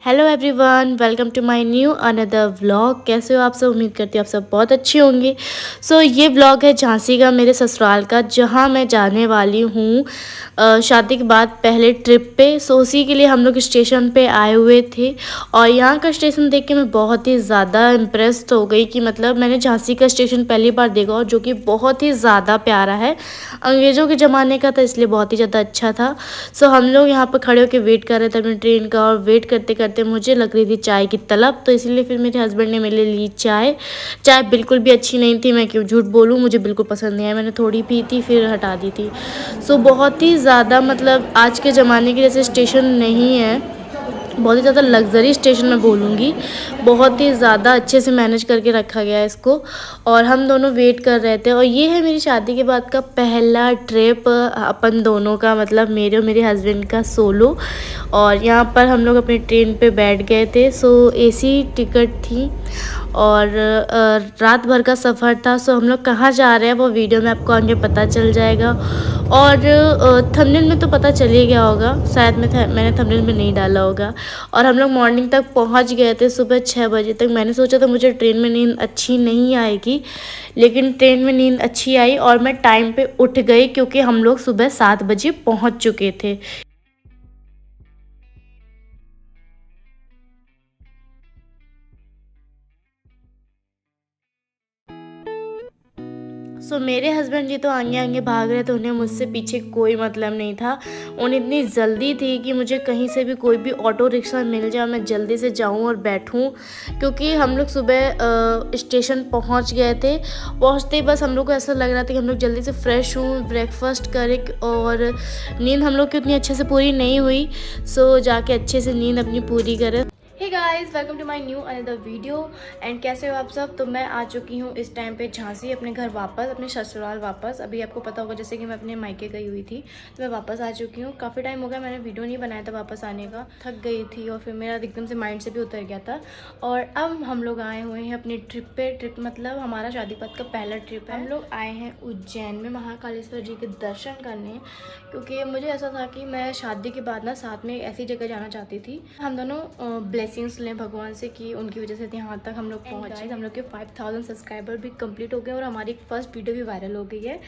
Hello everyone, welcome to my new another vlog. कैसे हो आप सब? उम्मीद करती हूँ आप सब बहुत अच्छे होंगे। ये व्लॉग है झांसी का, मेरे ससुराल का, जहाँ मैं जाने वाली हूँ शादी के बाद पहले ट्रिप पे। उसी के लिए हम लोग स्टेशन पे आए हुए थे और यहाँ का स्टेशन देख के मैं बहुत ही ज़्यादा इम्प्रेस्ड हो गई कि मतलब मैंने झांसी का स्टेशन पहली बार देखा और जो कि बहुत ही ज़्यादा प्यारा है। अंग्रेज़ों के ज़माने का था इसलिए बहुत ही ज़्यादा अच्छा था। हम लोग यहाँ पर खड़े होकर वेट कर रहे थे अपनी ट्रेन का, और वेट करते करते मुझे लग रही थी चाय की तलब, तो इसीलिए फिर मेरे हस्बैंड ने मेरे लिए ली चाय। चाय बिल्कुल भी अच्छी नहीं थी, मैं क्यों झूठ बोलूँ, मुझे बिल्कुल पसंद नहीं आई। मैंने थोड़ी पी थी फिर हटा दी थी। बहुत ही ज़्यादा मतलब आज के ज़माने के जैसे स्टेशन नहीं है, बहुत ही ज़्यादा लग्जरी स्टेशन मैं बोलूँगी। बहुत ही ज़्यादा अच्छे से मैनेज करके रखा गया है इसको। और हम दोनों वेट कर रहे थे और ये है मेरी शादी के बाद का पहला ट्रिप अपन दोनों का, मतलब मेरे और मेरे हस्बैंड का सोलो। और यहाँ पर हम लोग अपनी ट्रेन पे बैठ गए थे। एसी टिकट थी और रात भर का सफ़र था। हम लोग कहाँ जा रहे हैं वो वीडियो में आपको आगे पता चल जाएगा। और थंबनेल में तो पता चल ही गया होगा, शायद मैंने थंबनेल में नहीं डाला होगा। और हम लोग मॉर्निंग तक पहुंच गए थे, सुबह 6 बजे तक। मैंने सोचा था मुझे ट्रेन में नींद अच्छी नहीं आएगी, लेकिन ट्रेन में नींद अच्छी आई और मैं टाइम पे उठ गई क्योंकि हम लोग सुबह 7 बजे पहुंच चुके थे। मेरे हस्बैंड जी तो आगे आगे भाग रहे थे, उन्हें मुझसे पीछे कोई मतलब नहीं था। उन्हें इतनी जल्दी थी कि मुझे कहीं से भी कोई भी ऑटो रिक्शा मिल जाए, मैं जल्दी से जाऊं और बैठूं, क्योंकि हम लोग सुबह स्टेशन पहुंच गए थे। पहुंचते ही बस हम लोग को ऐसा लग रहा था कि हम लोग जल्दी से फ्रेश हों, ब्रेकफास्ट करें। और नींद हम लोग की उतनी अच्छे से पूरी नहीं हुई, जाके अच्छे से नींद अपनी पूरी करें। Hey guys, welcome to my new another video. And कैसे हो आप सब? तो मैं आ चुकी हूँ इस टाइम पे झांसी, अपने घर वापस, अपने ससुराल वापस। अभी आपको पता होगा जैसे कि मैं अपने मायके गई हुई थी, तो मैं वापस आ चुकी हूँ। काफ़ी टाइम हो गया मैंने वीडियो नहीं बनाया था वापस आने का, थक गई थी और फिर मेरा एकदम से माइंड से भी उतर गया था। और अब हम लोग आए हुए हैं अपनी ट्रिप पे। ट्रिप मतलब हमारा शादी पद का पहला ट्रिप है। हम लोग आए हैं उज्जैन में महाकालेश्वर जी के दर्शन करने, क्योंकि मुझे ऐसा था कि मैं शादी के बाद ना साथ में ऐसी जगह जाना चाहती थी। हम दोनों ब्लेसिंग्स लें भगवान से कि उनकी वजह से यहाँ तक हम लोग पहुँचे। हम लोग के 5000 सब्सक्राइबर भी कंप्लीट हो गए और हमारी फर्स्ट वीडियो भी वायरल हो गई है।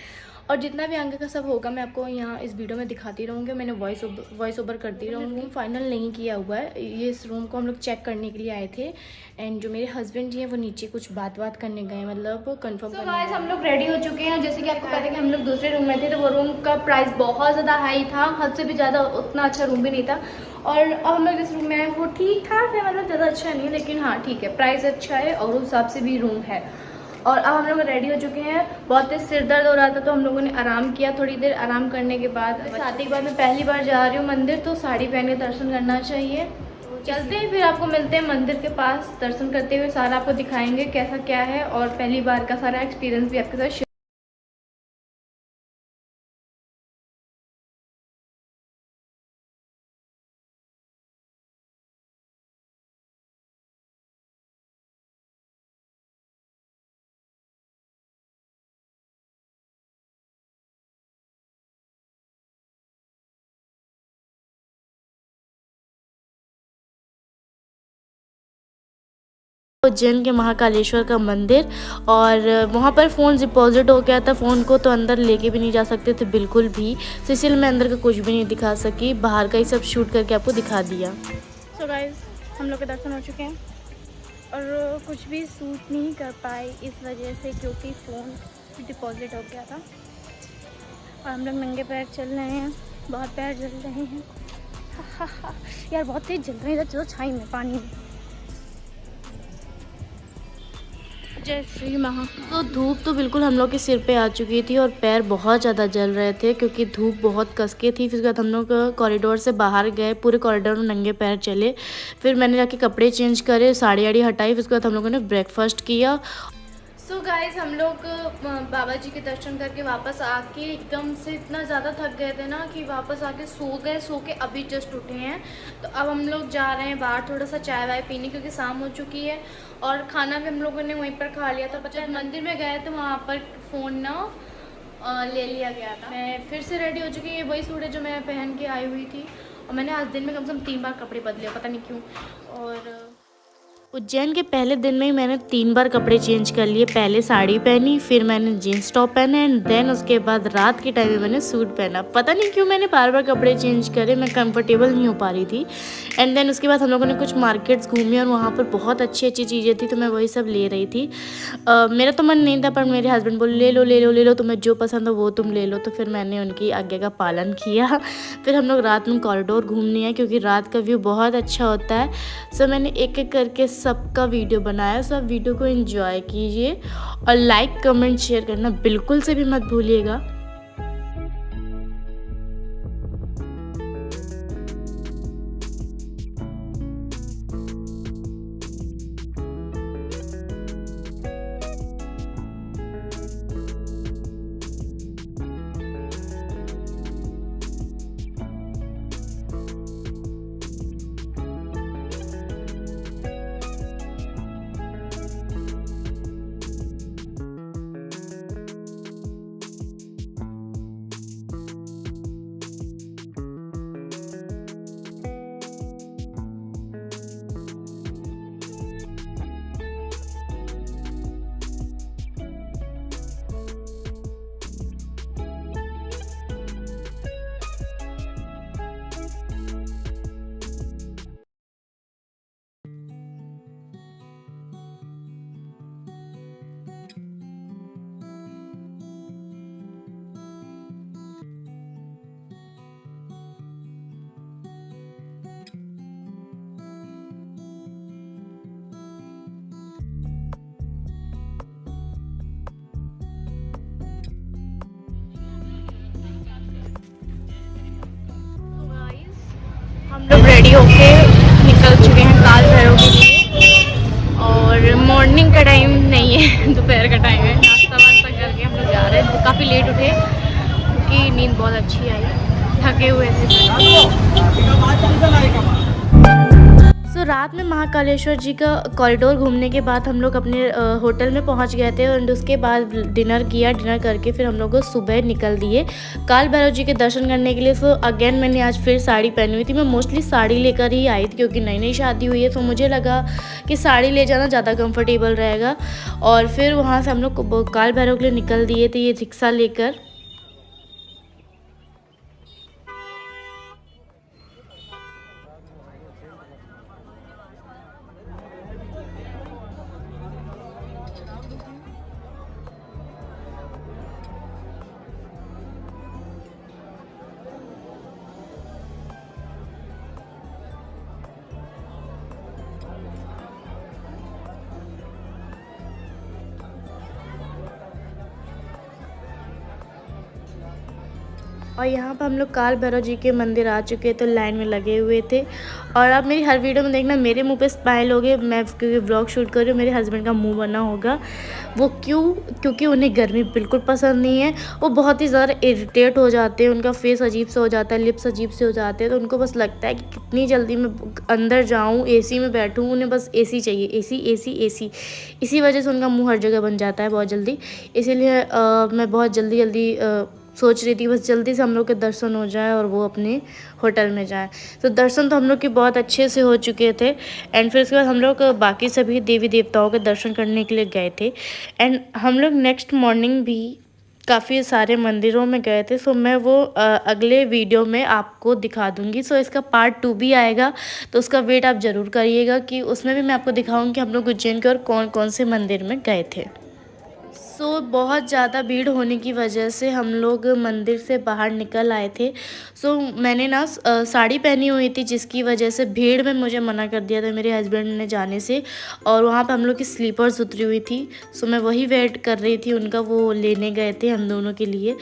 और जितना भी आगे का सब होगा मैं आपको यहाँ इस वीडियो में दिखाती रहूँगी। मैंने वॉइस ओवर करती रहूँगी। फाइनल नहीं किया हुआ है, ये इस रूम को हम लोग चेक करने के लिए आए थे। एंड जो मेरे हस्बैंड जी हैं वो नीचे कुछ बात करने गए, मतलब कंफर्म करने। गाइस, हम लोग रेडी हो चुके हैं। जैसे कि आपको पता है कि हम लोग दूसरे रूम में थे, तो वो रूम का प्राइस बहुत ज़्यादा हाई था, हद से भी ज़्यादा। उतना अच्छा रूम भी नहीं था। और अब हम लोग जिस रूम में आए वो ठीक ठाक है, मतलब ज़्यादा अच्छा नहीं है, लेकिन हाँ ठीक है, प्राइस अच्छा है और उस हिसाब से भी रूम है। और अब हम लोग रेडी हो चुके हैं। बहुत तेज सिर दर्द हो रहा था तो हम लोगों ने आराम किया। थोड़ी देर आराम करने के बाद, शादी के बाद मैं पहली बार जा रही हूँ मंदिर, तो साड़ी पहन के दर्शन करना चाहिए। चलते हैं, फिर आपको मिलते हैं मंदिर के पास। दर्शन करते हुए सारा आपको दिखाएंगे कैसा क्या है, और पहली बार का सारा एक्सपीरियंस भी आपके साथ। उज्जैन के महाकालेश्वर का मंदिर, और वहाँ पर फ़ोन डिपॉजिट हो गया था। फ़ोन को तो अंदर लेके भी नहीं जा सकते थे बिल्कुल भी, तो इसलिए मैं अंदर का कुछ भी नहीं दिखा सकी, बाहर का ही सब शूट करके आपको दिखा दिया। गाइस, हम लोग के दर्शन हो चुके हैं और कुछ भी शूट नहीं कर पाए इस वजह से, क्योंकि फ़ोन डिपॉजिट हो गया था। और हम लोग नंगे पैर चल रहे हैं, बहुत पैर जल रहे हैं। यार बहुत तेज़ जल रहे हैं, चलो छाई में पानी में। जय श्री महा। धूप तो बिल्कुल हम लोग के सिर पे आ चुकी थी और पैर बहुत ज़्यादा जल रहे थे क्योंकि धूप बहुत कसके थी। फिर उसके बाद हम लोग कॉरिडोर से बाहर गए, पूरे कॉरिडोर में नंगे पैर चले। फिर मैंने जाके कपड़े चेंज करे, साड़ी आड़ी हटाई। फिर उसके बाद हम लोगों ने ब्रेकफास्ट किया। गाइस, हम लोग बाबा जी के दर्शन करके वापस आके एकदम से इतना ज़्यादा थक गए थे ना कि वापस आके सो गए। सो के अभी जस्ट उठे हैं, तो अब हम लोग जा रहे हैं बाहर थोड़ा सा चाय वाय पीने, क्योंकि शाम हो चुकी है। और खाना भी हम लोगों ने वहीं पर खा लिया था। जब मंदिर में गए तो वहाँ पर फ़ोन ना ले लिया गया था। मैं फिर से रेडी हो चुकी है, वही सूट है जो मैं पहन के आई हुई थी। और मैंने आज दिन में कम से कम 3 बार कपड़े बदले, पता नहीं क्यों। और उज्जैन के पहले दिन में ही मैंने 3 बार कपड़े चेंज कर लिए। पहले साड़ी पहनी, फिर मैंने जीन्स टॉप पहना एंड देन उसके बाद रात के टाइम में मैंने सूट पहना। पता नहीं क्यों मैंने बार बार कपड़े चेंज करे, मैं कंफर्टेबल नहीं हो पा रही थी। एंड देन उसके बाद हम लोगों ने कुछ मार्केट्स घूमी और वहाँ पर बहुत अच्छी अच्छी चीज़ें थी, तो मैं वही सब ले रही थी। मेरा तो मन नहीं था, पर मेरे हस्बैंड बोले ले लो ले लो ले लो, तुम्हें जो पसंद हो वो तुम ले लो। तो फिर मैंने उनकी आज्ञा का पालन किया। फिर हम लोग रात में कॉरिडोर घूमने आए क्योंकि रात का व्यू बहुत अच्छा होता है। सो मैंने एक एक करके सबका वीडियो बनाया। सब वीडियो को एंजॉय कीजिए और लाइक कमेंट शेयर करना बिल्कुल से भी मत भूलिएगा। हम लोग रेडी होके निकल चुके हैं काल भैरव के लिए। और मॉर्निंग का टाइम नहीं है, दोपहर का टाइम है। नाश्ता वास्ता करके हम लोग जा रहे हैं। काफ़ी लेट उठे क्योंकि नींद बहुत अच्छी आई, थके हुए थे। तो रात में महाकालेश्वर जी का कॉरिडोर घूमने के बाद हम लोग अपने होटल में पहुंच गए थे और उसके बाद डिनर किया। डिनर करके फिर हम लोग सुबह निकल दिए काल भैरव जी के दर्शन करने के लिए। सो अगेन मैंने आज फिर साड़ी पहनी हुई थी। मैं मोस्टली साड़ी लेकर ही आई थी क्योंकि नई नई शादी हुई है, तो मुझे लगा कि साड़ी ले जाना ज़्यादा कंफर्टेबल रहेगा। और फिर वहाँ से हम लोग काल भैरव के लिए निकल दिए थे ये रिक्शा लेकर। और यहाँ पर हम लोग काल भैरव जी के मंदिर आ चुके थे, लाइन में लगे हुए थे। और आप मेरी हर वीडियो में देखना मेरे मुंह पे स्माइल होगी। मैं क्योंकि व्लॉग शूट कर रही हूँ, मेरे हस्बैंड का मुंह बना होगा। वो क्यों? क्योंकि उन्हें गर्मी बिल्कुल पसंद नहीं है। वो बहुत ही ज़्यादा इरिटेट हो जाते हैं, उनका फेस अजीब से हो जाता है, लिप्स अजीब से हो जाते हैं। तो उनको बस लगता है कि कितनी जल्दी मैं अंदर जाऊँ, एसी में बैठूँ। उन्हें बस एसी चाहिए, एसी एसी एसी। इसी वजह से उनका मुँह हर जगह बन जाता है बहुत जल्दी। इसीलिए मैं बहुत जल्दी सोच रही थी बस जल्दी से हम लोग के दर्शन हो जाए और वो अपने होटल में जाए। तो दर्शन तो हम लोग के बहुत अच्छे से हो चुके थे। एंड फिर उसके बाद हम लोग बाकी सभी देवी देवताओं के दर्शन करने के लिए गए थे। एंड हम लोग नेक्स्ट मॉर्निंग भी काफ़ी सारे मंदिरों में गए थे। सो मैं वो अगले वीडियो में आपको दिखा दूँगी। सो इसका पार्ट 2 भी आएगा, तो उसका वेट आप ज़रूर करिएगा कि उसमें भी मैं आपको दिखाऊँगी कि हम लोग उज्जैन के और कौन कौन से मंदिर में गए थे। सो बहुत ज़्यादा भीड़ होने की वजह से हम लोग मंदिर से बाहर निकल आए थे। सो मैंने ना साड़ी पहनी हुई थी, जिसकी वजह से भीड़ में मुझे मना कर दिया था मेरे हस्बैंड ने जाने से। और वहाँ पे हम लोग की स्लीपर्स उतरी हुई थी। सो मैं वही वेट कर रही थी उनका, वो लेने गए थे हम दोनों के लिए।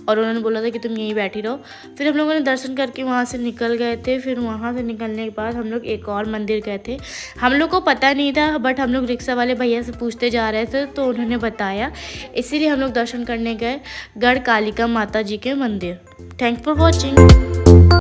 और उन्होंने बोला था कि तुम यहीं बैठी रहो। फिर हम लोगों ने दर्शन करके वहाँ से निकल गए थे। फिर वहाँ से निकलने के बाद हम लोग एक और मंदिर गए थे। हम लोग को पता नहीं था, बट हम लोग रिक्शा वाले भैया से पूछते जा रहे थे तो उन्होंने बताया, इसीलिए हम लोग दर्शन करने गए गढ़ कालिका माता जी के मंदिर। Thanks for watching.